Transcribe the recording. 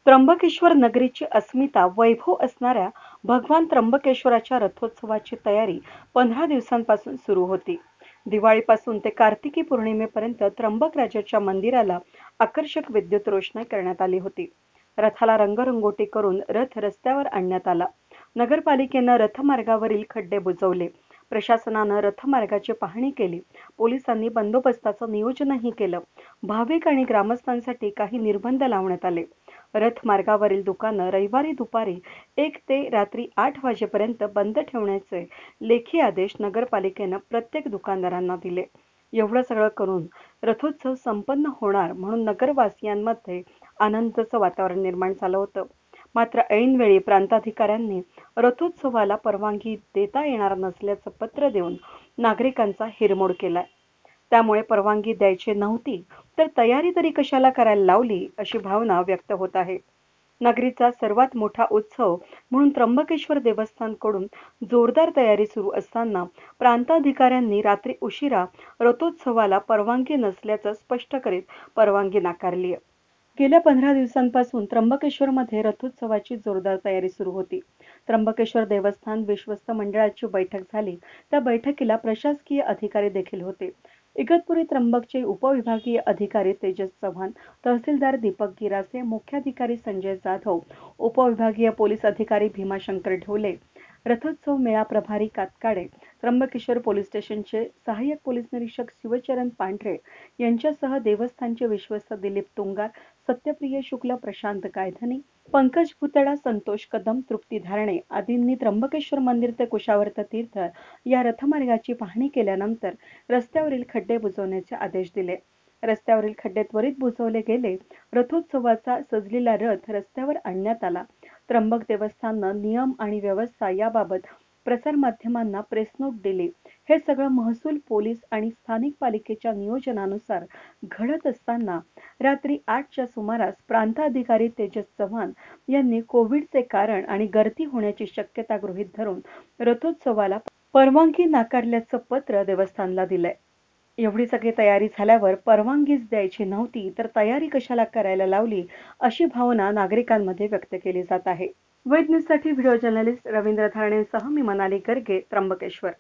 त्र्यंबकेश्वर नगरीची अस्मिता वैभव असणाऱ्या भगवान त्र्यंबकेश्वराच्या रथोत्सवाची तयारी 15 दिवसांपासून सुरू होती. दिवाळीपासून ते कार्तिकी पौर्णिमेपर्यंत त्र्यंबकराजाच्या मंदिराला आकर्षक विद्युत रोषणाई करण्यात आली होती. रथाला रंगरंगोटी करून रथ रस्त्यावर आणण्यात आला. नगरपालिकेनं रथमार्गावरील खड्डे बुजवले. प्रशासनानं रथमार्गाची पाहणी केली. पोलिसांनी बंदोबस्ताचं नियोजनही केलं. भाविक आणि ग्रामस्थांसाठी काही निर्बंध लावण्यात आले. रथमार्गावरील दुकानं रविवारी दुपारी 1 ते रात्री 8 वाजेपर्यंत बंद ठेवण्याचे लेखी आदेश नगरपालिकेनं प्रत्येक दुकानदारांना दिले. एवढं सगळं करून रथोत्सव संपन्न होणार म्हणून नगरवासियांमध्ये आनंदाचं वातावरण निर्माण झालं होतं. मात्र ऐनवेळी प्रांताधिकाऱ्यांनी रथोत्सवाला परवानगी देता येणार नसल्याचं पत्र देऊन नागरिकांचा हिरमोड केलाय. त्यामुळे परवानगी द्यायची नव्हती तर तयारी तरी कशाला करायला लावली, अशी भावना व्यक्त होत आहे. नगरीचा सर्वात मोठा उत्सव म्हणून त्र्यंबकेश्वर देवस्थानकडून जोरदार तयारी सुरू असताना प्रांताधिकाऱ्यांनी रात्री उशिरा रथोत्सवाला परवानगी नसल्याचं स्पष्ट करीत परवानगी नाकारली आहे. गेल्या 15 दिवसांपासून त्र्यंबकेश्वरमध्ये रथोत्सवाची जोरदार तयारी सुरू होती. त्र्यंबकेश्वर देवस्थान विश्वस्त मंडळाची बैठक झाली. त्या बैठकीला प्रशासकीय अधिकारी देखील होते. इगतपुरी त्र्यंबकचे उपविभागीय अधिकारी तेजस चव्हाण, तहसीलदार दीपक गिरासे, मुख्याधिकारी संजय जाधव, उपविभागीय पोलीस अधिकारी भीमाशंकर ढोले, रथोत्सव मेळा प्रभारी कातकाडे, त्र्यंबकेश्वर पोलीस स्टेशनचे सहाय्यक पोलीस निरीक्षक शिवचरण पांढरे यांच्यासह देवस्थानचे विश्वस्त दिलीप तुंगार, सत्यप्रिय शुक्ल, प्रशांत गायधनी, पंकज भुतडा, संतोष कदम, तृप्ती धारणे आदींनी त्र्यंबकेश्वर मंदिर ते कुशावर्त तीर्थ या रथमार्गाची पाहणी केल्यानंतर रस्त्यावरील खड्डे बुजवण्याचे आदेश दिले. रस्त्यावरील खड्डे त्वरित बुजवले गेले. रथोत्सवाचा सजलेला रथ रस्त्यावर आणण्यात आला. त्र्यंबक देवस्थाननं नियम आणि व्यवस्था याबाबत प्रसारमाध्यमांना प्रेसनोट दिली. हे सगळं महसूल, पोलीस आणि स्थानिक पालिकेच्या नियोजनानुसार घडत असताना रात्री 8च्या सुमारास प्रांताधिकारी तेजस चव्हाण यांनी कोविडचे कारण आणि गर्दी होण्याची शक्यता गृहीत धरून रथोत्सवाला परवानगी नाकारल्याचं पत्र देवस्थानला दिलंय. एवढी सगळी तयारी झाल्यावर परवानगीच द्यायची नव्हती तर तयारी कशाला करायला लावली, अशी भावना नागरिकांमध्ये व्यक्त केली जात आहे. वेद न्यूजसाठी व्हिडिओ जर्नलिस्ट रवींद्र धारणेंसह मी मनाली गर्गे, त्र्यंबकेश्वर.